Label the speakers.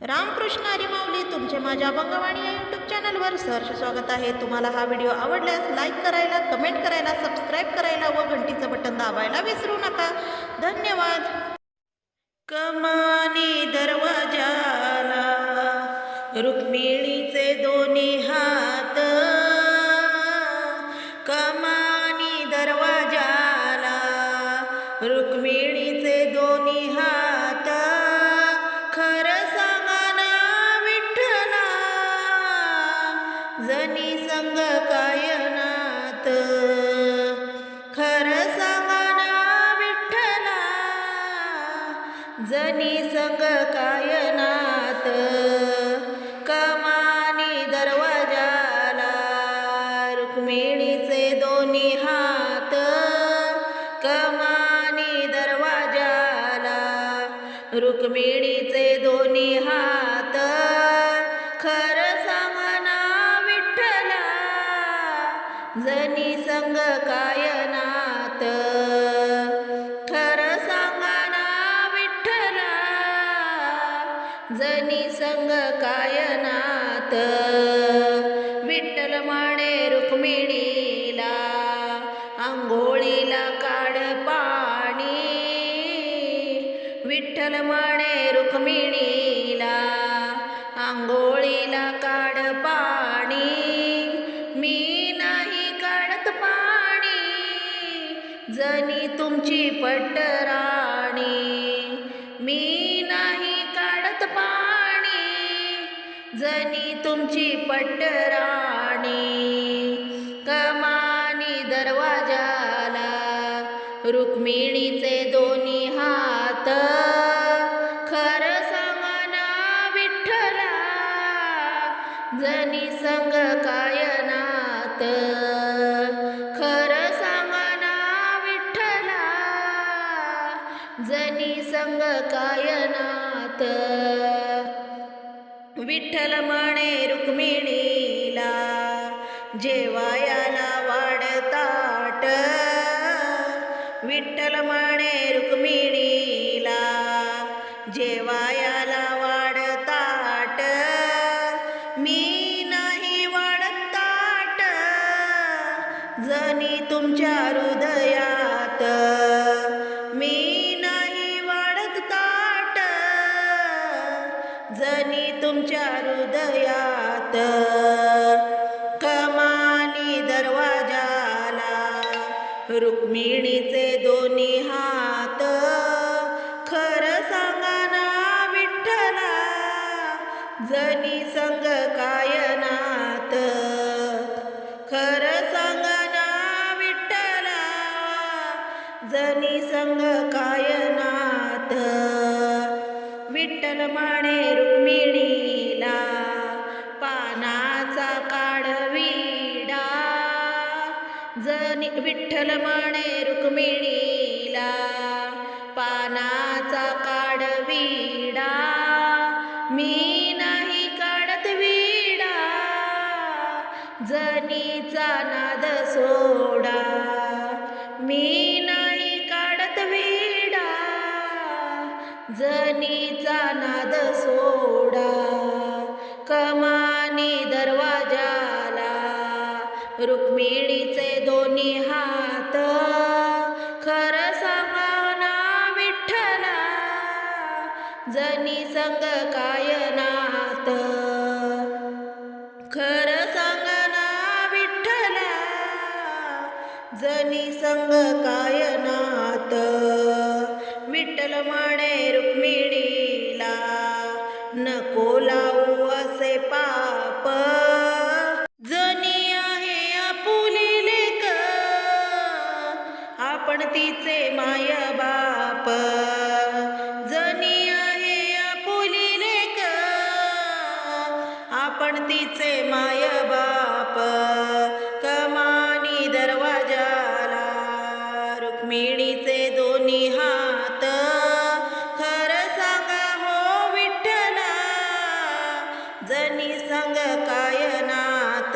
Speaker 1: रामकृष्ण हरी माऊली तुमचे माझ्या अभंगवाणी या यूट्यूब चॅनलवर सहर्ष स्वागत आहे। तुम्हाला हा व्हिडिओ आवडल्यास लाईक करायला, कमेंट करायला, सबस्क्राईब करायला व घंटीचं बटन दाबायला विसरू नका। धन्यवाद। कमानी दरवाजाला रुक्मिणीचे दोन्ही हात, कमानी दरवाजाला रुक्मिणीचे दोन्ही हात, खरं सांगा ना विठ्ठला जनी संग कायनात, खरं सांगा ना विठ्ठला जनी संग कायनात, कमानी दरवाजाला रुक्मिणीचे दोन्ही हात, कमानी दरवाजाला रुक्मिणीचे दोन्ही हात, खरं सांगा ना विठ्ठला जनी संग कायनात, खरं सांगा ना विठ्ठला जनी संग कायनात। विठ्ठल म्हणे रुक्मिणीला आंघोळीला काढ पाणी, विठ्ठल म्हणे रुक्मिणीला आंघोळीला काढ पाणी, मी नाही काढत पाणी जनी तुमची पटराणी, मी नाही काढत पाणी जनी तुमची पटराणी, कमानी दरवाजाला रुक्मिणीचे दोन्ही हात, खरं सांगा ना विठ्ठला जनी संग कायनात, खरं सांगा ना विठ्ठला जनी संग कायनात। विठ्ठल म्हणे रुक्मिणीला जेवायाला वाढताट, विठ्ठल म्हणे रुक्मिणीला जेवायाला वाढताट, मी नाही वाढत ताट जनी तुमच्या हृदयात, मी नाही वाढत ताट जनी तुमच्या हृदयात, कमानी दरवाजाला रुक्मिणीचे दोन्ही हात, खरं सांगा ना विठ्ठला जनी संग कायनात, खरं सांगा ना विठ्ठला जनी संग कायनात। विठ्ठल म्हणे रुक्मिणीला पानाचा काढ विडा, जनी विठ्ठल म्हणे रुक्मिणीला पानाचा काढ विडा, मी नाही काढत विडा जनीचा नाद सोडा, मी नाही काढत विडा जनीचा नाद सोडा, कमानी दरवाजाला रुक्मिणीचे दोन्ही हात, खरं सांगा ना विठ्ठला जनी संग कायनात, खरं सांगा ना विठ्ठला जनी संग कायनात। विठ्ठल म्हणे रुक्मिणीला नको लावू असे पाप, जनी आहे आपुली लेक आपण तिचे माय बाप, जनी आहे आपुली लेक आपण तिचे माय बाप, कमानी दरवाजाला रुक्मिणीचे दोन्ही हात, खरं सांगा हो विठ्ठला जनी संग कायनात।